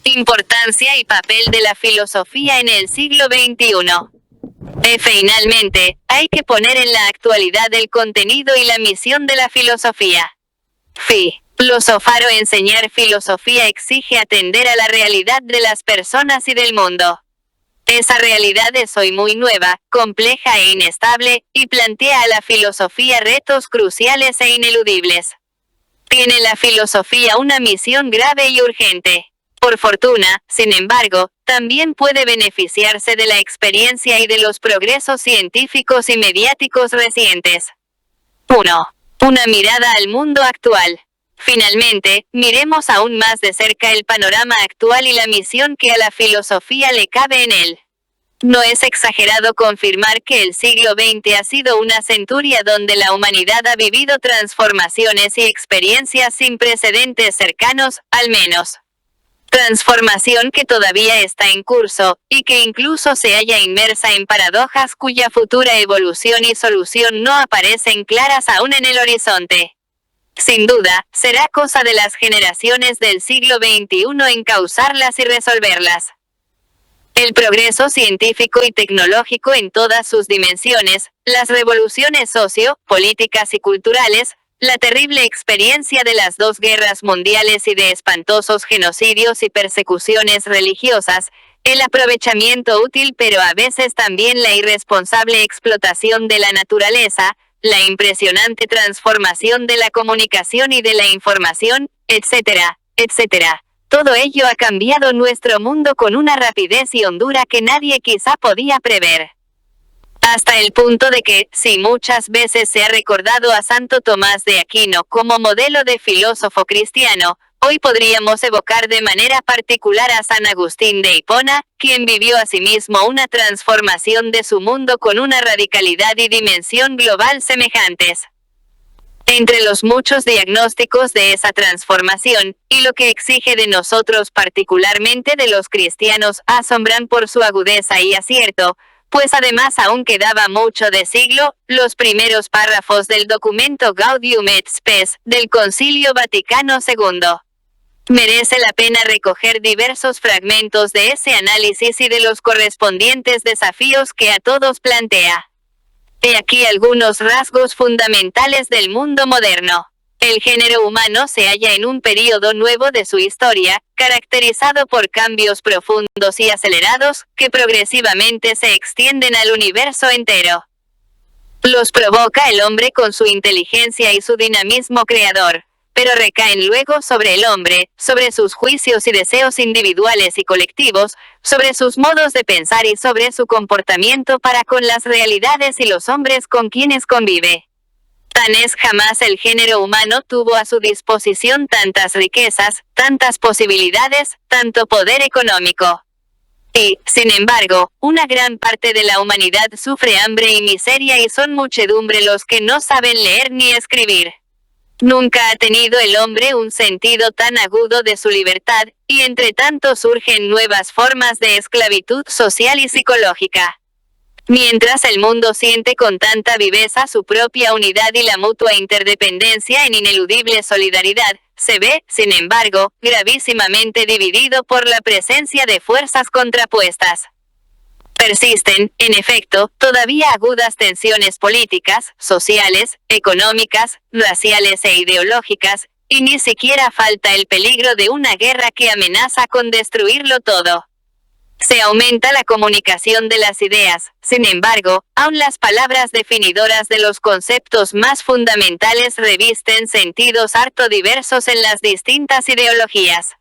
Importancia y papel de la filosofía en el siglo XXI. Finalmente, hay que poner en la actualidad el contenido y la misión de la filosofía. Filosofar o enseñar filosofía exige atender a la realidad de las personas y del mundo. Esa realidad es hoy muy nueva, compleja e inestable, y plantea a la filosofía retos cruciales e ineludibles. Tiene la filosofía una misión grave y urgente. Por fortuna, sin embargo, también puede beneficiarse de la experiencia y de los progresos científicos y mediáticos recientes. 1. Una mirada al mundo actual. Finalmente, miremos aún más de cerca el panorama actual y la misión que a la filosofía le cabe en él. No es exagerado confirmar que el siglo XX ha sido una centuria donde la humanidad ha vivido transformaciones y experiencias sin precedentes cercanos, al menos. Transformación que todavía está en curso, y que incluso se halla inmersa en paradojas cuya futura evolución y solución no aparecen claras aún en el horizonte. Sin duda, será cosa de las generaciones del siglo XXI encauzarlas y resolverlas. El progreso científico y tecnológico en todas sus dimensiones, las revoluciones políticas y culturales, la terrible experiencia de las 2 guerras mundiales y de espantosos genocidios y persecuciones religiosas, el aprovechamiento útil pero a veces también la irresponsable explotación de la naturaleza, la impresionante transformación de la comunicación y de la información, etcétera, etcétera. Todo ello ha cambiado nuestro mundo con una rapidez y hondura que nadie quizá podía prever. Hasta el punto de que, si muchas veces se ha recordado a Santo Tomás de Aquino como modelo de filósofo cristiano, hoy podríamos evocar de manera particular a San Agustín de Hipona, quien vivió asimismo una transformación de su mundo con una radicalidad y dimensión global semejantes. Entre los muchos diagnósticos de esa transformación, y lo que exige de nosotros particularmente de los cristianos, asombran por su agudeza y acierto, pues además aún quedaba mucho de siglo, los primeros párrafos del documento Gaudium et Spes, del Concilio Vaticano II. Merece la pena recoger diversos fragmentos de ese análisis y de los correspondientes desafíos que a todos plantea. He aquí algunos rasgos fundamentales del mundo moderno. El género humano se halla en un período nuevo de su historia, caracterizado por cambios profundos y acelerados, que progresivamente se extienden al universo entero. Los provoca el hombre con su inteligencia y su dinamismo creador, pero recaen luego sobre el hombre, sobre sus juicios y deseos individuales y colectivos, sobre sus modos de pensar y sobre su comportamiento para con las realidades y los hombres con quienes convive. Tan es jamás el género humano tuvo a su disposición tantas riquezas, tantas posibilidades, tanto poder económico. Y, sin embargo, una gran parte de la humanidad sufre hambre y miseria y son muchedumbre los que no saben leer ni escribir. Nunca ha tenido el hombre un sentido tan agudo de su libertad, y entre tanto surgen nuevas formas de esclavitud social y psicológica. Mientras el mundo siente con tanta viveza su propia unidad y la mutua interdependencia en ineludible solidaridad, se ve, sin embargo, gravísimamente dividido por la presencia de fuerzas contrapuestas. Persisten, en efecto, todavía agudas tensiones políticas, sociales, económicas, raciales e ideológicas, y ni siquiera falta el peligro de una guerra que amenaza con destruirlo todo. Se aumenta la comunicación de las ideas, sin embargo, aun las palabras definidoras de los conceptos más fundamentales revisten sentidos harto diversos en las distintas ideologías.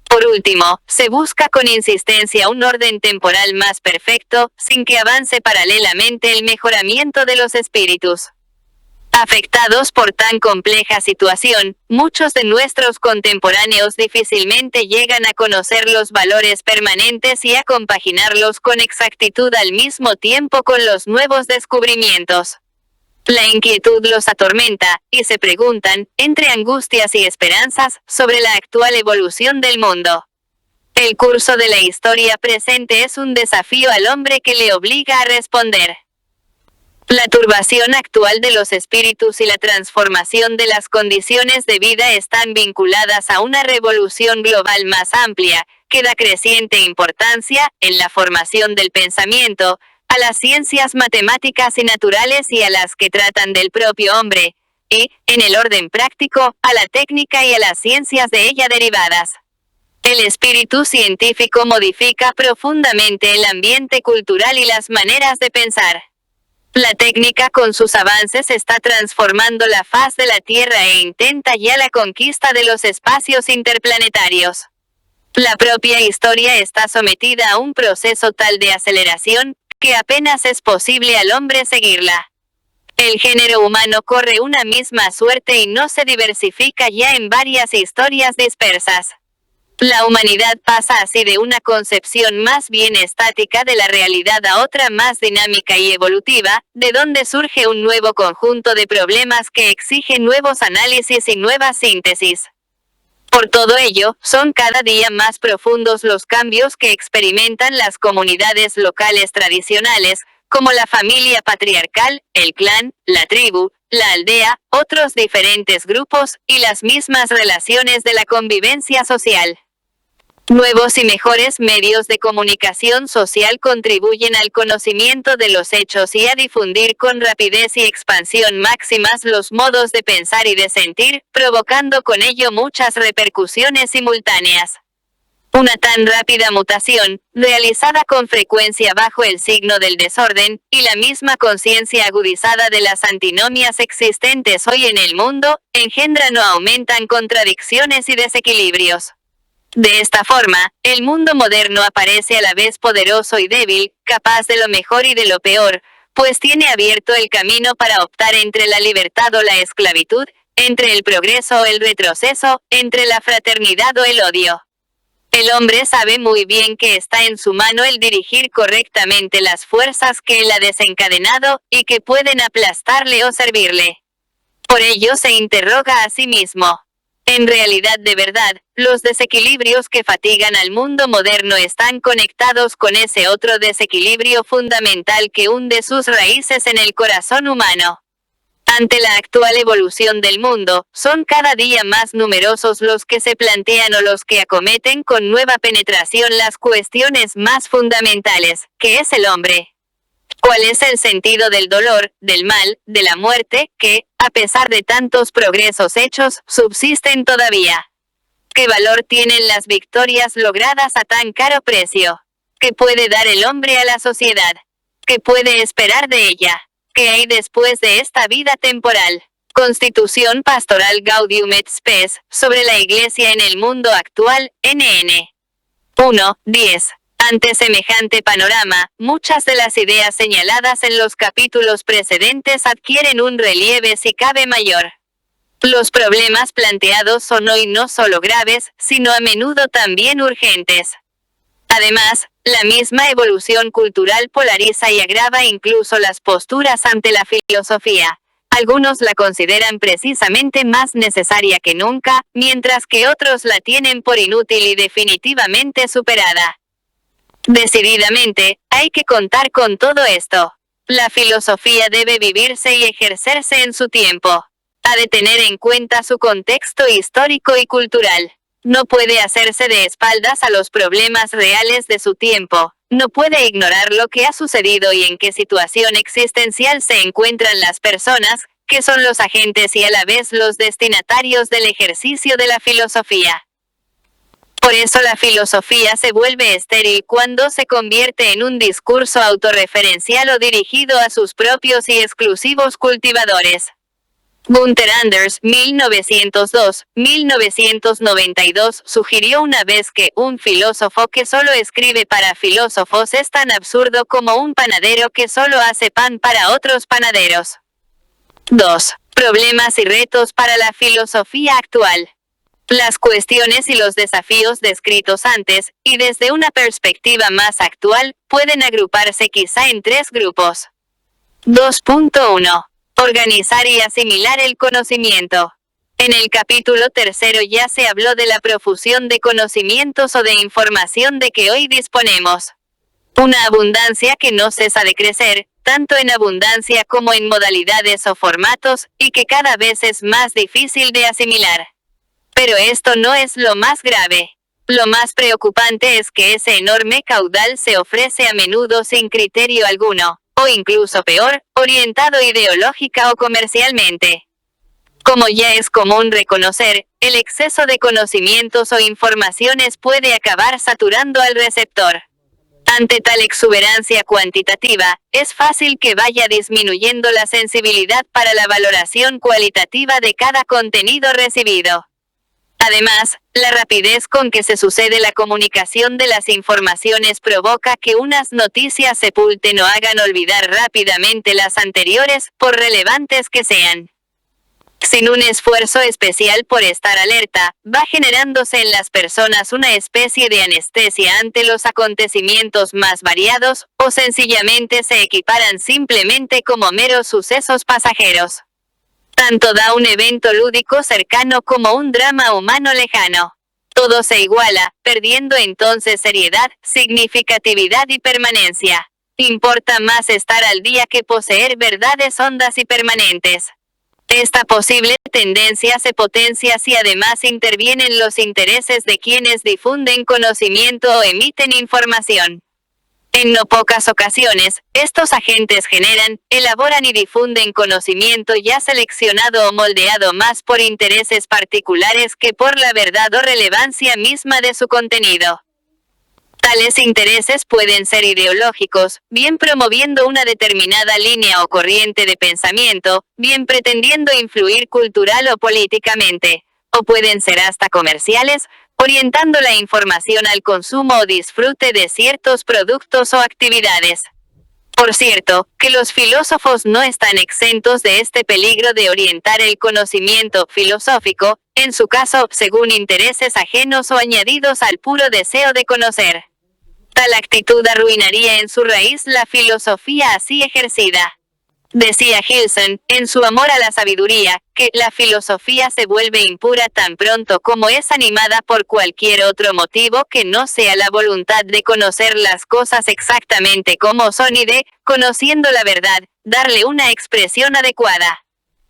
Por último, se busca con insistencia un orden temporal más perfecto, sin que avance paralelamente el mejoramiento de los espíritus. Afectados por tan compleja situación, muchos de nuestros contemporáneos difícilmente llegan a conocer los valores permanentes y a compaginarlos con exactitud al mismo tiempo con los nuevos descubrimientos. La inquietud los atormenta, y se preguntan, entre angustias y esperanzas, sobre la actual evolución del mundo. El curso de la historia presente es un desafío al hombre que le obliga a responder. La turbación actual de los espíritus y la transformación de las condiciones de vida están vinculadas a una revolución global más amplia, que da creciente importancia, en la formación del pensamiento, a las ciencias matemáticas y naturales y a las que tratan del propio hombre, y, en el orden práctico, a la técnica y a las ciencias de ella derivadas. El espíritu científico modifica profundamente el ambiente cultural y las maneras de pensar. La técnica con sus avances está transformando la faz de la Tierra e intenta ya la conquista de los espacios interplanetarios. La propia historia está sometida a un proceso tal de aceleración, que apenas es posible al hombre seguirla. El género humano corre una misma suerte y no se diversifica ya en varias historias dispersas. La humanidad pasa así de una concepción más bien estática de la realidad a otra más dinámica y evolutiva, de donde surge un nuevo conjunto de problemas que exigen nuevos análisis y nuevas síntesis. Por todo ello, son cada día más profundos los cambios que experimentan las comunidades locales tradicionales, como la familia patriarcal, el clan, la tribu, la aldea, otros diferentes grupos, y las mismas relaciones de la convivencia social. Nuevos y mejores medios de comunicación social contribuyen al conocimiento de los hechos y a difundir con rapidez y expansión máximas los modos de pensar y de sentir, provocando con ello muchas repercusiones simultáneas. Una tan rápida mutación, realizada con frecuencia bajo el signo del desorden, y la misma conciencia agudizada de las antinomias existentes hoy en el mundo, engendran o aumentan contradicciones y desequilibrios. De esta forma, el mundo moderno aparece a la vez poderoso y débil, capaz de lo mejor y de lo peor, pues tiene abierto el camino para optar entre la libertad o la esclavitud, entre el progreso o el retroceso, entre la fraternidad o el odio. El hombre sabe muy bien que está en su mano el dirigir correctamente las fuerzas que él ha desencadenado, y que pueden aplastarle o servirle. Por ello se interroga a sí mismo. En realidad de verdad, los desequilibrios que fatigan al mundo moderno están conectados con ese otro desequilibrio fundamental que hunde sus raíces en el corazón humano. Ante la actual evolución del mundo, son cada día más numerosos los que se plantean o los que acometen con nueva penetración las cuestiones más fundamentales, que es el hombre. ¿Cuál es el sentido del dolor, del mal, de la muerte, que, a pesar de tantos progresos hechos, subsisten todavía? ¿Qué valor tienen las victorias logradas a tan caro precio? ¿Qué puede dar el hombre a la sociedad? ¿Qué puede esperar de ella? ¿Qué hay después de esta vida temporal? Constitución Pastoral Gaudium et Spes, sobre la Iglesia en el mundo actual, NN. 1.10. Ante semejante panorama, muchas de las ideas señaladas en los capítulos precedentes adquieren un relieve si cabe mayor. Los problemas planteados son hoy no solo graves, sino a menudo también urgentes. Además, la misma evolución cultural polariza y agrava incluso las posturas ante la filosofía. Algunos la consideran precisamente más necesaria que nunca, mientras que otros la tienen por inútil y definitivamente superada. Decididamente, hay que contar con todo esto. La filosofía debe vivirse y ejercerse en su tiempo. Ha de tener en cuenta su contexto histórico y cultural. No puede hacerse de espaldas a los problemas reales de su tiempo. No puede ignorar lo que ha sucedido y en qué situación existencial se encuentran las personas, que son los agentes y a la vez los destinatarios del ejercicio de la filosofía. Por eso la filosofía se vuelve estéril cuando se convierte en un discurso autorreferencial o dirigido a sus propios y exclusivos cultivadores. Gunther Anders, 1902-1992, sugirió una vez que un filósofo que solo escribe para filósofos es tan absurdo como un panadero que solo hace pan para otros panaderos. 2. Problemas y retos para la filosofía actual. Las cuestiones y los desafíos descritos antes, y desde una perspectiva más actual, pueden agruparse quizá en tres grupos. 2.1. Organizar y asimilar el conocimiento. En el capítulo 3 ya se habló de la profusión de conocimientos o de información de que hoy disponemos. Una abundancia que no cesa de crecer, tanto en abundancia como en modalidades o formatos, y que cada vez es más difícil de asimilar. Pero esto no es lo más grave. Lo más preocupante es que ese enorme caudal se ofrece a menudo sin criterio alguno, o incluso peor, orientado ideológica o comercialmente. Como ya es común reconocer, el exceso de conocimientos o informaciones puede acabar saturando al receptor. Ante tal exuberancia cuantitativa, es fácil que vaya disminuyendo la sensibilidad para la valoración cualitativa de cada contenido recibido. Además, la rapidez con que se sucede la comunicación de las informaciones provoca que unas noticias sepulten o hagan olvidar rápidamente las anteriores, por relevantes que sean. Sin un esfuerzo especial por estar alerta, va generándose en las personas una especie de anestesia ante los acontecimientos más variados, o sencillamente se equiparan simplemente como meros sucesos pasajeros. Tanto da un evento lúdico cercano como un drama humano lejano. Todo se iguala, perdiendo entonces seriedad, significatividad y permanencia. Importa más estar al día que poseer verdades hondas y permanentes. Esta posible tendencia se potencia si además intervienen los intereses de quienes difunden conocimiento o emiten información. En no pocas ocasiones, estos agentes generan, elaboran y difunden conocimiento ya seleccionado o moldeado más por intereses particulares que por la verdad o relevancia misma de su contenido. Tales intereses pueden ser ideológicos, bien promoviendo una determinada línea o corriente de pensamiento, bien pretendiendo influir cultural o políticamente, o pueden ser hasta comerciales, orientando la información al consumo o disfrute de ciertos productos o actividades. Por cierto, que los filósofos no están exentos de este peligro de orientar el conocimiento filosófico, en su caso, según intereses ajenos o añadidos al puro deseo de conocer. Tal actitud arruinaría en su raíz la filosofía así ejercida. Decía Gilson, en su Amor a la sabiduría, que la filosofía se vuelve impura tan pronto como es animada por cualquier otro motivo que no sea la voluntad de conocer las cosas exactamente como son y de, conociendo la verdad, darle una expresión adecuada.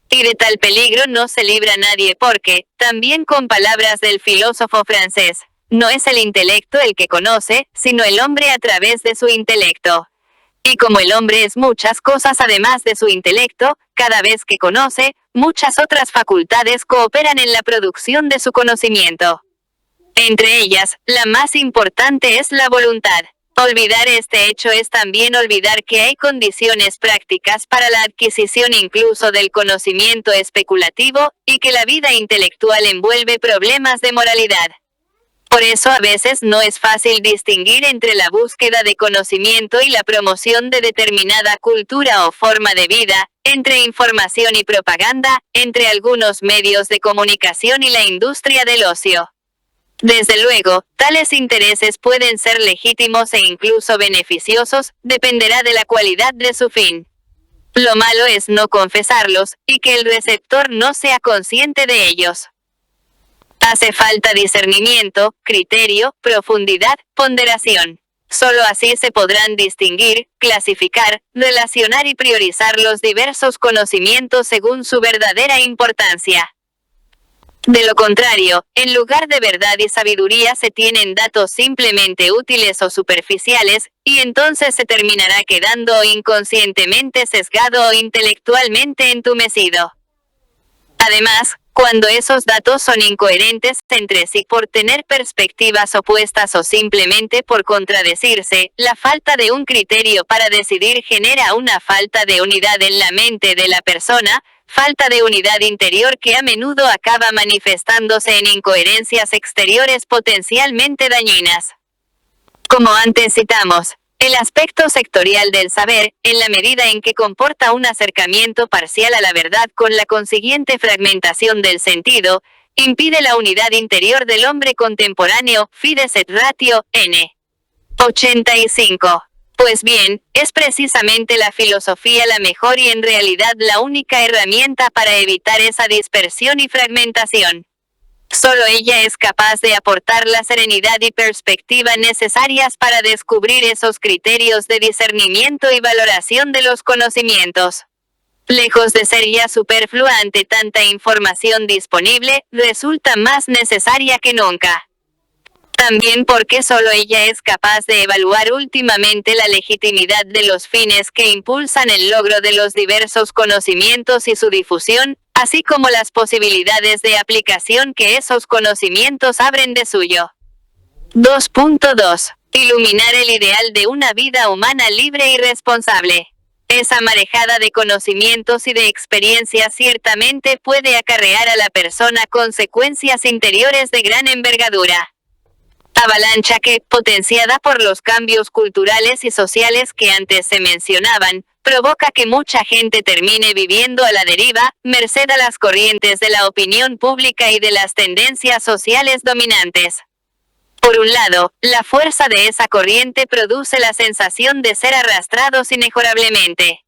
Y de tal peligro no se libra nadie porque, también con palabras del filósofo francés, no es el intelecto el que conoce, sino el hombre a través de su intelecto. Y como el hombre es muchas cosas además de su intelecto, cada vez que conoce, muchas otras facultades cooperan en la producción de su conocimiento. Entre ellas, la más importante es la voluntad. Olvidar este hecho es también olvidar que hay condiciones prácticas para la adquisición incluso del conocimiento especulativo, y que la vida intelectual envuelve problemas de moralidad. Por eso a veces no es fácil distinguir entre la búsqueda de conocimiento y la promoción de determinada cultura o forma de vida, entre información y propaganda, entre algunos medios de comunicación y la industria del ocio. Desde luego, tales intereses pueden ser legítimos e incluso beneficiosos, dependerá de la cualidad de su fin. Lo malo es no confesarlos, y que el receptor no sea consciente de ellos. Hace falta discernimiento, criterio, profundidad, ponderación. Solo así se podrán distinguir, clasificar, relacionar y priorizar los diversos conocimientos según su verdadera importancia. De lo contrario, en lugar de verdad y sabiduría se tienen datos simplemente útiles o superficiales, y entonces se terminará quedando inconscientemente sesgado o intelectualmente entumecido. Además, cuando esos datos son incoherentes entre sí por tener perspectivas opuestas o simplemente por contradecirse, la falta de un criterio para decidir genera una falta de unidad en la mente de la persona, falta de unidad interior que a menudo acaba manifestándose en incoherencias exteriores potencialmente dañinas. Como antes citamos, el aspecto sectorial del saber, en la medida en que comporta un acercamiento parcial a la verdad con la consiguiente fragmentación del sentido, impide la unidad interior del hombre contemporáneo, Fides et Ratio, n. 85. Pues bien, es precisamente la filosofía la mejor y en realidad la única herramienta para evitar esa dispersión y fragmentación. Solo ella es capaz de aportar la serenidad y perspectiva necesarias para descubrir esos criterios de discernimiento y valoración de los conocimientos. Lejos de ser ya superflua ante tanta información disponible, resulta más necesaria que nunca. También porque solo ella es capaz de evaluar últimamente la legitimidad de los fines que impulsan el logro de los diversos conocimientos y su difusión, así como las posibilidades de aplicación que esos conocimientos abren de suyo. 2.2. Iluminar el ideal de una vida humana libre y responsable. Esa marejada de conocimientos y de experiencias ciertamente puede acarrear a la persona consecuencias interiores de gran envergadura. Avalancha que, potenciada por los cambios culturales y sociales que antes se mencionaban, provoca que mucha gente termine viviendo a la deriva, merced a las corrientes de la opinión pública y de las tendencias sociales dominantes. Por un lado, la fuerza de esa corriente produce la sensación de ser arrastrados inexorablemente.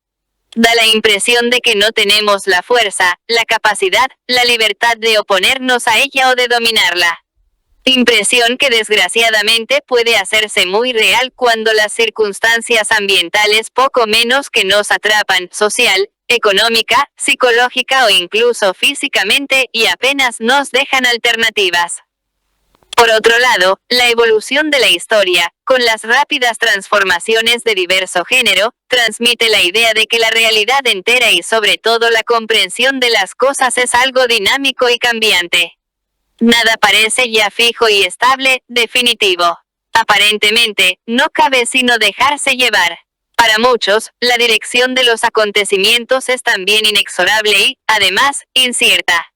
Da la impresión de que no tenemos la fuerza, la capacidad, la libertad de oponernos a ella o de dominarla. Impresión que desgraciadamente puede hacerse muy real cuando las circunstancias ambientales poco menos que nos atrapan, social, económica, psicológica o incluso físicamente, y apenas nos dejan alternativas. Por otro lado, la evolución de la historia, con las rápidas transformaciones de diverso género, transmite la idea de que la realidad entera y sobre todo la comprensión de las cosas es algo dinámico y cambiante. Nada parece ya fijo y estable, definitivo. Aparentemente, no cabe sino dejarse llevar. Para muchos, la dirección de los acontecimientos es también inexorable y, además, incierta.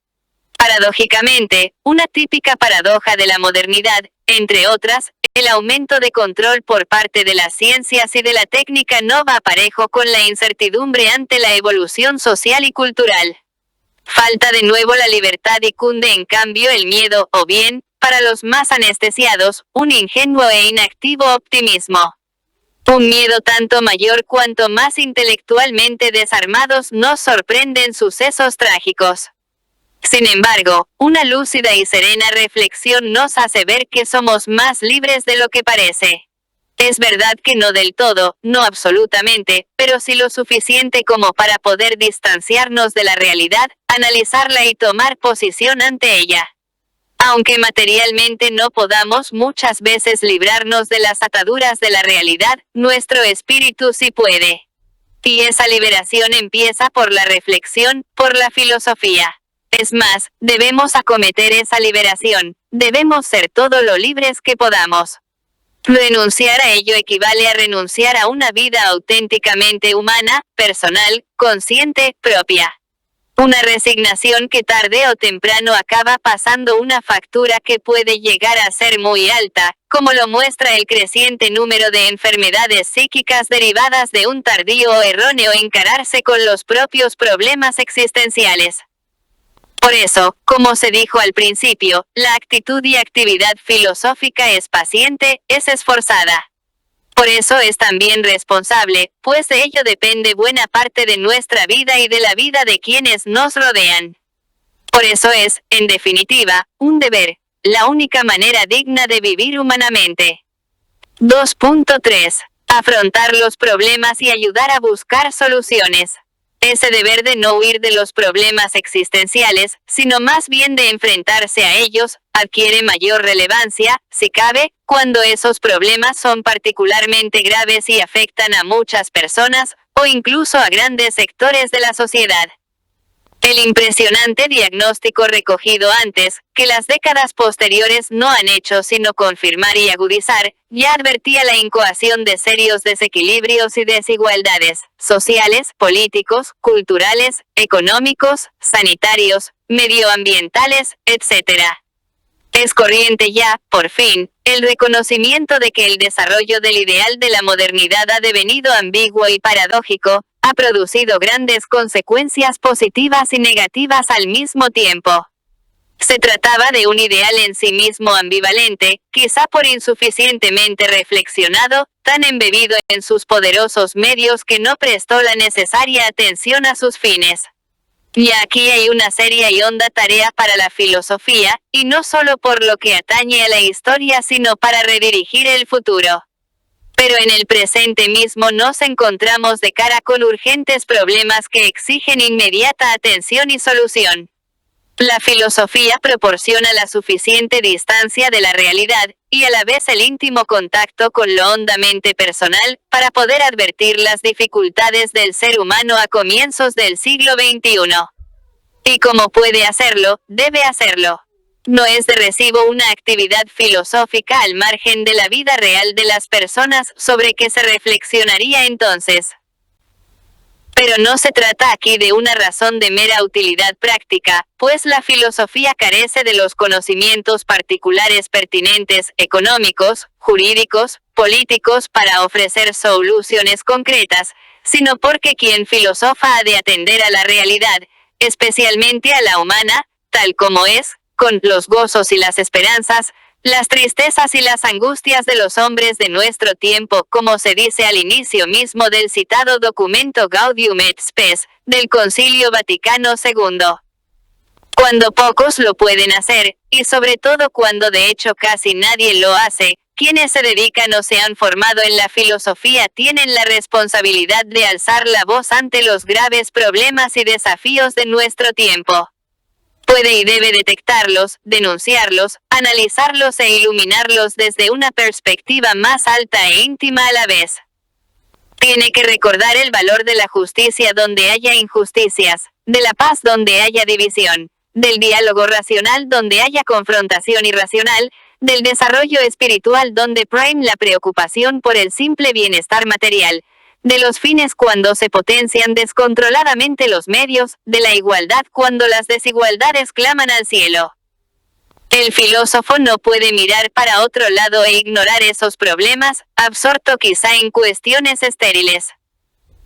Paradójicamente, una típica paradoja de la modernidad, entre otras, el aumento de control por parte de las ciencias y de la técnica no va parejo con la incertidumbre ante la evolución social y cultural. Falta de nuevo la libertad y cunde en cambio el miedo, o bien, para los más anestesiados, un ingenuo e inactivo optimismo. Un miedo tanto mayor cuanto más intelectualmente desarmados nos sorprenden sucesos trágicos. Sin embargo, una lúcida y serena reflexión nos hace ver que somos más libres de lo que parece. Es verdad que no del todo, no absolutamente, pero sí lo suficiente como para poder distanciarnos de la realidad, analizarla y tomar posición ante ella. Aunque materialmente no podamos muchas veces librarnos de las ataduras de la realidad, nuestro espíritu sí puede. Y esa liberación empieza por la reflexión, por la filosofía. Es más, debemos acometer esa liberación, debemos ser todo lo libres que podamos. Renunciar a ello equivale a renunciar a una vida auténticamente humana, personal, consciente, propia. Una resignación que tarde o temprano acaba pasando una factura que puede llegar a ser muy alta, como lo muestra el creciente número de enfermedades psíquicas derivadas de un tardío o erróneo encararse con los propios problemas existenciales. Por eso, como se dijo al principio, la actitud y actividad filosófica es paciente, es esforzada. Por eso es también responsable, pues de ello depende buena parte de nuestra vida y de la vida de quienes nos rodean. Por eso es, en definitiva, un deber, la única manera digna de vivir humanamente. 2.3. Afrontar los problemas y ayudar a buscar soluciones. Ese deber de no huir de los problemas existenciales, sino más bien de enfrentarse a ellos, adquiere mayor relevancia, si cabe, cuando esos problemas son particularmente graves y afectan a muchas personas, o incluso a grandes sectores de la sociedad. El impresionante diagnóstico recogido antes, que las décadas posteriores no han hecho sino confirmar y agudizar, ya advertía la incoación de serios desequilibrios y desigualdades, sociales, políticos, culturales, económicos, sanitarios, medioambientales, etc. Es corriente ya, por fin, el reconocimiento de que el desarrollo del ideal de la modernidad ha devenido ambiguo y paradójico, ha producido grandes consecuencias positivas y negativas al mismo tiempo. Se trataba de un ideal en sí mismo ambivalente, quizá por insuficientemente reflexionado, tan embebido en sus poderosos medios que no prestó la necesaria atención a sus fines. Y aquí hay una seria y honda tarea para la filosofía, y no solo por lo que atañe a la historia sino para redirigir el futuro. Pero en el presente mismo nos encontramos de cara con urgentes problemas que exigen inmediata atención y solución. La filosofía proporciona la suficiente distancia de la realidad, y a la vez el íntimo contacto con lo hondamente personal, para poder advertir las dificultades del ser humano a comienzos del siglo XXI. Y como puede hacerlo, debe hacerlo. No es de recibo una actividad filosófica al margen de la vida real de las personas sobre que se reflexionaría entonces. Pero no se trata aquí de una razón de mera utilidad práctica, pues la filosofía carece de los conocimientos particulares pertinentes, económicos, jurídicos, políticos para ofrecer soluciones concretas, sino porque quien filosofa ha de atender a la realidad, especialmente a la humana, tal como es, con los gozos y las esperanzas, las tristezas y las angustias de los hombres de nuestro tiempo, como se dice al inicio mismo del citado documento Gaudium et Spes, del Concilio Vaticano II. Cuando pocos lo pueden hacer, y sobre todo cuando de hecho casi nadie lo hace, quienes se dedican o se han formado en la filosofía tienen la responsabilidad de alzar la voz ante los graves problemas y desafíos de nuestro tiempo. Puede y debe detectarlos, denunciarlos, analizarlos e iluminarlos desde una perspectiva más alta e íntima a la vez. Tiene que recordar el valor de la justicia donde haya injusticias, de la paz donde haya división, del diálogo racional donde haya confrontación irracional, del desarrollo espiritual donde prime la preocupación por el simple bienestar material, de los fines cuando se potencian descontroladamente los medios, de la igualdad cuando las desigualdades claman al cielo. El filósofo no puede mirar para otro lado e ignorar esos problemas, absorto quizá en cuestiones estériles.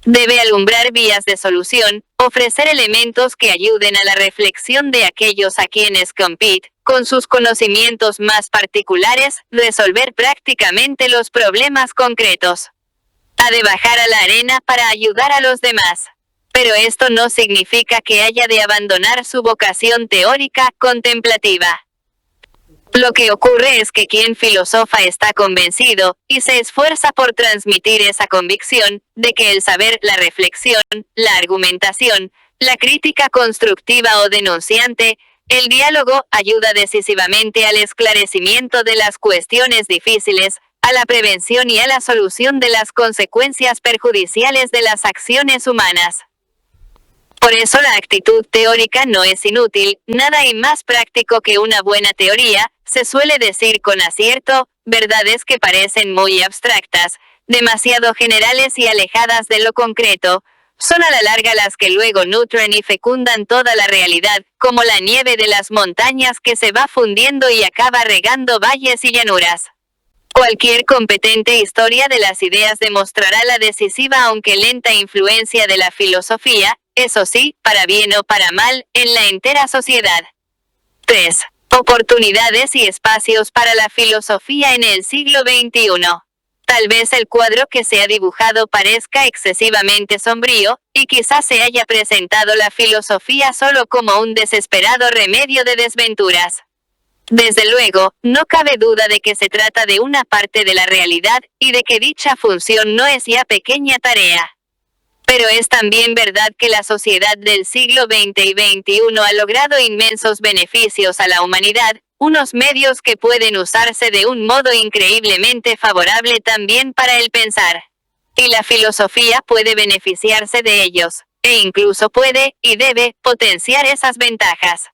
Debe alumbrar vías de solución, ofrecer elementos que ayuden a la reflexión de aquellos a quienes compite, con sus conocimientos más particulares, resolver prácticamente los problemas concretos. Ha de bajar a la arena para ayudar a los demás. Pero esto no significa que haya de abandonar su vocación teórica, contemplativa. Lo que ocurre es que quien filosofa está convencido, y se esfuerza por transmitir esa convicción, de que el saber, la reflexión, la argumentación, la crítica constructiva o denunciante, el diálogo, ayuda decisivamente al esclarecimiento de las cuestiones difíciles, a la prevención y a la solución de las consecuencias perjudiciales de las acciones humanas. Por eso la actitud teórica no es inútil, nada hay más práctico que una buena teoría, se suele decir con acierto, verdades que parecen muy abstractas, demasiado generales y alejadas de lo concreto, son a la larga las que luego nutren y fecundan toda la realidad, como la nieve de las montañas que se va fundiendo y acaba regando valles y llanuras. Cualquier competente historia de las ideas demostrará la decisiva aunque lenta influencia de la filosofía, eso sí, para bien o para mal, en la entera sociedad. 3. Oportunidades y espacios para la filosofía en el siglo XXI. Tal vez el cuadro que se ha dibujado parezca excesivamente sombrío, y quizás se haya presentado la filosofía solo como un desesperado remedio de desventuras. Desde luego, no cabe duda de que se trata de una parte de la realidad, y de que dicha función no es ya pequeña tarea. Pero es también verdad que la sociedad del siglo XX y XXI ha logrado inmensos beneficios a la humanidad, unos medios que pueden usarse de un modo increíblemente favorable también para el pensar. Y la filosofía puede beneficiarse de ellos, e incluso puede, y debe, potenciar esas ventajas.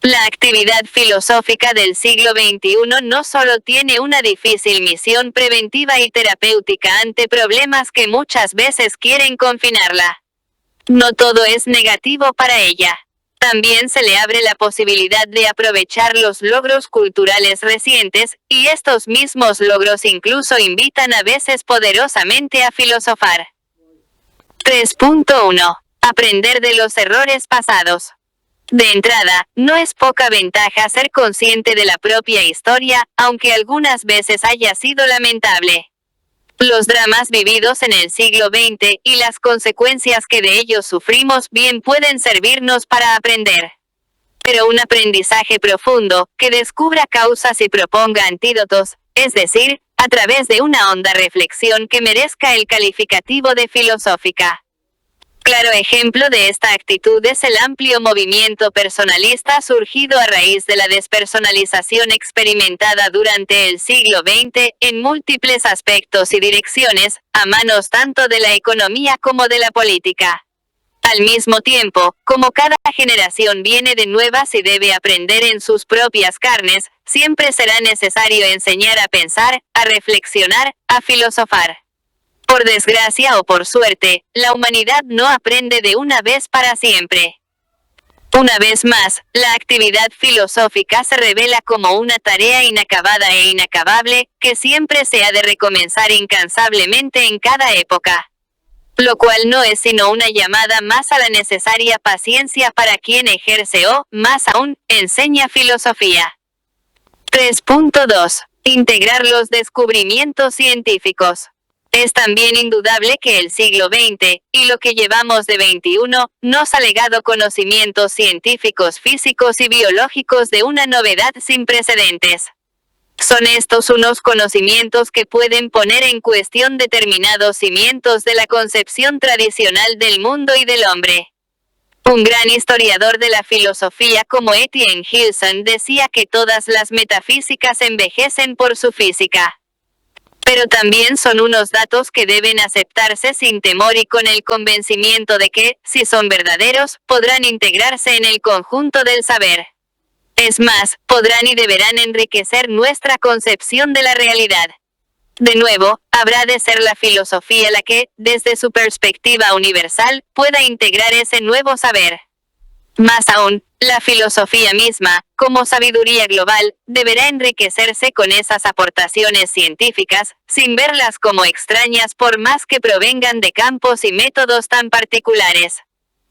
La actividad filosófica del siglo XXI no solo tiene una difícil misión preventiva y terapéutica ante problemas que muchas veces quieren confinarla. No todo es negativo para ella. También se le abre la posibilidad de aprovechar los logros culturales recientes, y estos mismos logros incluso invitan a veces poderosamente a filosofar. 3.1. Aprender de los errores pasados. De entrada, no es poca ventaja ser consciente de la propia historia, aunque algunas veces haya sido lamentable. Los dramas vividos en el siglo XX y las consecuencias que de ellos sufrimos bien pueden servirnos para aprender. Pero un aprendizaje profundo, que descubra causas y proponga antídotos, es decir, a través de una honda reflexión que merezca el calificativo de filosófica. Claro ejemplo de esta actitud es el amplio movimiento personalista surgido a raíz de la despersonalización experimentada durante el siglo XX en múltiples aspectos y direcciones, a manos tanto de la economía como de la política. Al mismo tiempo, como cada generación viene de nuevas y debe aprender en sus propias carnes, siempre será necesario enseñar a pensar, a reflexionar, a filosofar. Por desgracia o por suerte, la humanidad no aprende de una vez para siempre. Una vez más, la actividad filosófica se revela como una tarea inacabada e inacabable, que siempre se ha de recomenzar incansablemente en cada época. Lo cual no es sino una llamada más a la necesaria paciencia para quien ejerce o, más aún, enseña filosofía. 3.2. Integrar los descubrimientos científicos. Es también indudable que el siglo XX, y lo que llevamos de XXI, nos ha legado conocimientos científicos, físicos y biológicos de una novedad sin precedentes. Son estos unos conocimientos que pueden poner en cuestión determinados cimientos de la concepción tradicional del mundo y del hombre. Un gran historiador de la filosofía como Etienne Gilson decía que todas las metafísicas envejecen por su física. Pero también son unos datos que deben aceptarse sin temor y con el convencimiento de que, si son verdaderos, podrán integrarse en el conjunto del saber. Es más, podrán y deberán enriquecer nuestra concepción de la realidad. De nuevo, habrá de ser la filosofía la que, desde su perspectiva universal, pueda integrar ese nuevo saber. Más aún, la filosofía misma, como sabiduría global, deberá enriquecerse con esas aportaciones científicas, sin verlas como extrañas por más que provengan de campos y métodos tan particulares.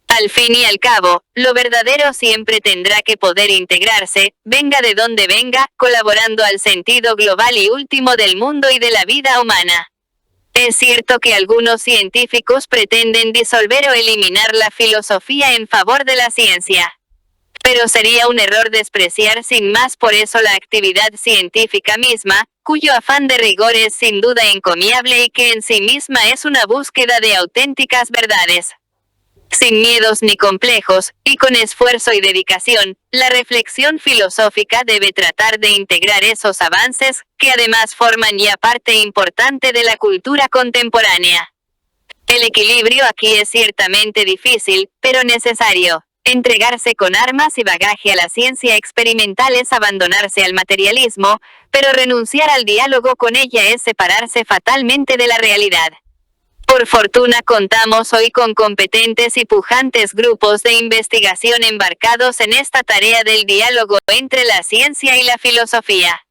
Al fin y al cabo, lo verdadero siempre tendrá que poder integrarse, venga de donde venga, colaborando al sentido global y último del mundo y de la vida humana. Es cierto que algunos científicos pretenden disolver o eliminar la filosofía en favor de la ciencia. Pero sería un error despreciar sin más por eso la actividad científica misma, cuyo afán de rigor es sin duda encomiable y que en sí misma es una búsqueda de auténticas verdades. Sin miedos ni complejos, y con esfuerzo y dedicación, la reflexión filosófica debe tratar de integrar esos avances, que además forman ya parte importante de la cultura contemporánea. El equilibrio aquí es ciertamente difícil, pero necesario. Entregarse con armas y bagaje a la ciencia experimental es abandonarse al materialismo, pero renunciar al diálogo con ella es separarse fatalmente de la realidad. Por fortuna contamos hoy con competentes y pujantes grupos de investigación embarcados en esta tarea del diálogo entre la ciencia y la filosofía.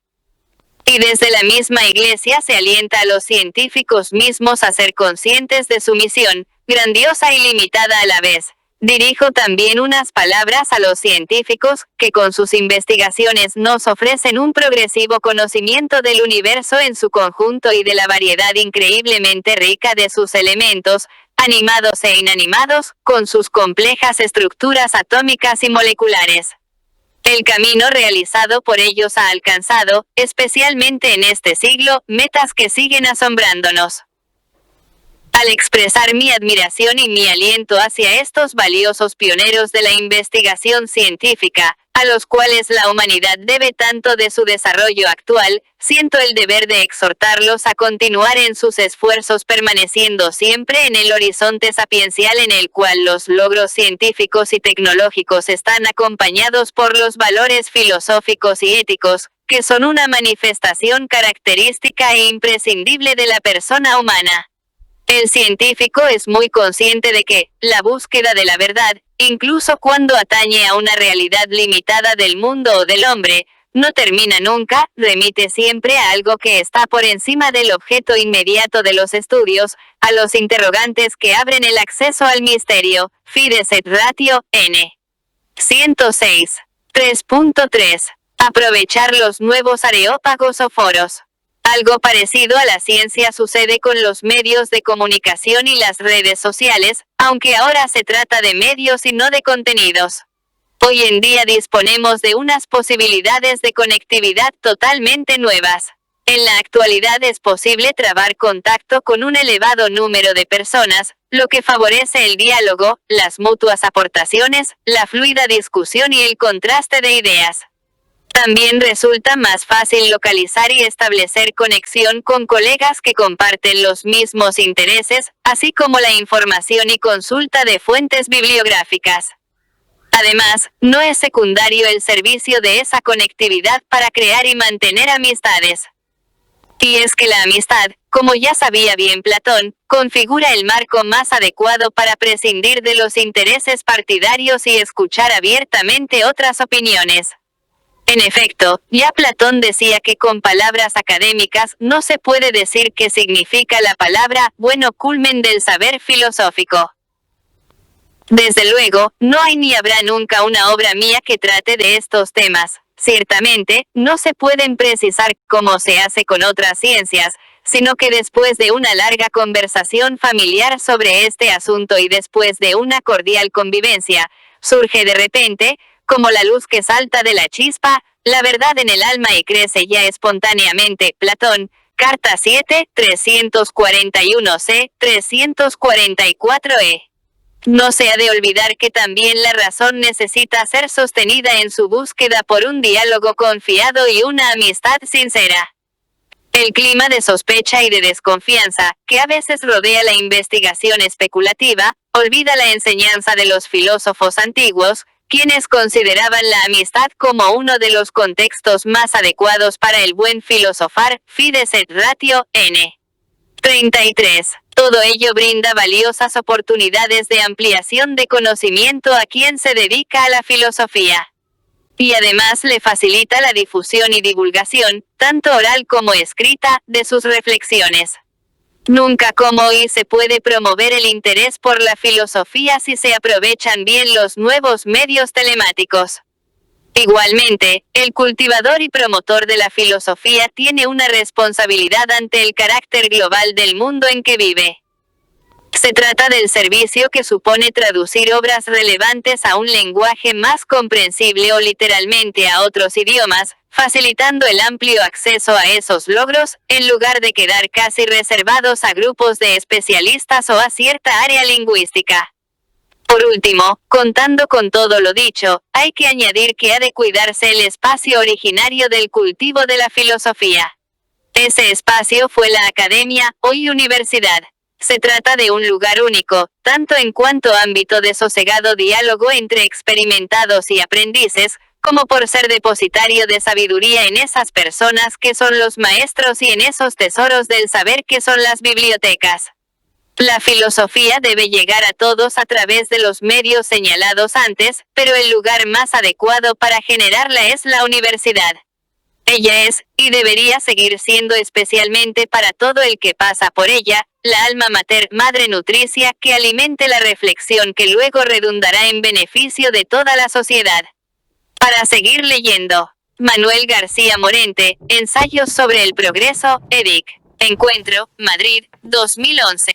Y desde la misma Iglesia se alienta a los científicos mismos a ser conscientes de su misión, grandiosa y limitada a la vez. Dirijo también unas palabras a los científicos, que con sus investigaciones nos ofrecen un progresivo conocimiento del universo en su conjunto y de la variedad increíblemente rica de sus elementos, animados e inanimados, con sus complejas estructuras atómicas y moleculares. El camino realizado por ellos ha alcanzado, especialmente en este siglo, metas que siguen asombrándonos. Al expresar mi admiración y mi aliento hacia estos valiosos pioneros de la investigación científica, a los cuales la humanidad debe tanto de su desarrollo actual, siento el deber de exhortarlos a continuar en sus esfuerzos permaneciendo siempre en el horizonte sapiencial en el cual los logros científicos y tecnológicos están acompañados por los valores filosóficos y éticos, que son una manifestación característica e imprescindible de la persona humana. El científico es muy consciente de que, la búsqueda de la verdad, incluso cuando atañe a una realidad limitada del mundo o del hombre, no termina nunca, remite siempre a algo que está por encima del objeto inmediato de los estudios, a los interrogantes que abren el acceso al misterio. Fides et ratio, n. 106. 3.3. Aprovechar los nuevos areópagos o foros. Algo parecido a la ciencia sucede con los medios de comunicación y las redes sociales, aunque ahora se trata de medios y no de contenidos. Hoy en día disponemos de unas posibilidades de conectividad totalmente nuevas. En la actualidad es posible trabar contacto con un elevado número de personas, lo que favorece el diálogo, las mutuas aportaciones, la fluida discusión y el contraste de ideas. También resulta más fácil localizar y establecer conexión con colegas que comparten los mismos intereses, así como la información y consulta de fuentes bibliográficas. Además, no es secundario el servicio de esa conectividad para crear y mantener amistades. Y es que la amistad, como ya sabía bien Platón, configura el marco más adecuado para prescindir de los intereses partidarios y escuchar abiertamente otras opiniones. En efecto, ya Platón decía que con palabras académicas no se puede decir qué significa la palabra bueno culmen del saber filosófico. Desde luego, no hay ni habrá nunca una obra mía que trate de estos temas. Ciertamente, no se pueden precisar como se hace con otras ciencias, sino que después de una larga conversación familiar sobre este asunto y después de una cordial convivencia, surge de repente, como la luz que salta de la chispa, la verdad en el alma y crece ya espontáneamente. Platón, Carta 7, 341c, 344e. No se ha de olvidar que también la razón necesita ser sostenida en su búsqueda por un diálogo confiado y una amistad sincera. El clima de sospecha y de desconfianza, que a veces rodea la investigación especulativa, olvida la enseñanza de los filósofos antiguos, quienes consideraban la amistad como uno de los contextos más adecuados para el buen filosofar, fides et ratio, n. 33. Todo ello brinda valiosas oportunidades de ampliación de conocimiento a quien se dedica a la filosofía. Y además le facilita la difusión y divulgación, tanto oral como escrita, de sus reflexiones. Nunca como hoy se puede promover el interés por la filosofía si se aprovechan bien los nuevos medios telemáticos. Igualmente, el cultivador y promotor de la filosofía tiene una responsabilidad ante el carácter global del mundo en que vive. Se trata del servicio que supone traducir obras relevantes a un lenguaje más comprensible o literalmente a otros idiomas, facilitando el amplio acceso a esos logros, en lugar de quedar casi reservados a grupos de especialistas o a cierta área lingüística. Por último, contando con todo lo dicho, hay que añadir que ha de cuidarse el espacio originario del cultivo de la filosofía. Ese espacio fue la academia, hoy universidad. Se trata de un lugar único, tanto en cuanto ámbito de sosegado diálogo entre experimentados y aprendices, como por ser depositario de sabiduría en esas personas que son los maestros y en esos tesoros del saber que son las bibliotecas. La filosofía debe llegar a todos a través de los medios señalados antes, pero el lugar más adecuado para generarla es la universidad. Ella es, y debería seguir siendo especialmente para todo el que pasa por ella, la alma mater, madre nutricia, que alimente la reflexión que luego redundará en beneficio de toda la sociedad. Para seguir leyendo. Manuel García Morente, Ensayos sobre el progreso, edic. Encuentro, Madrid, 2011.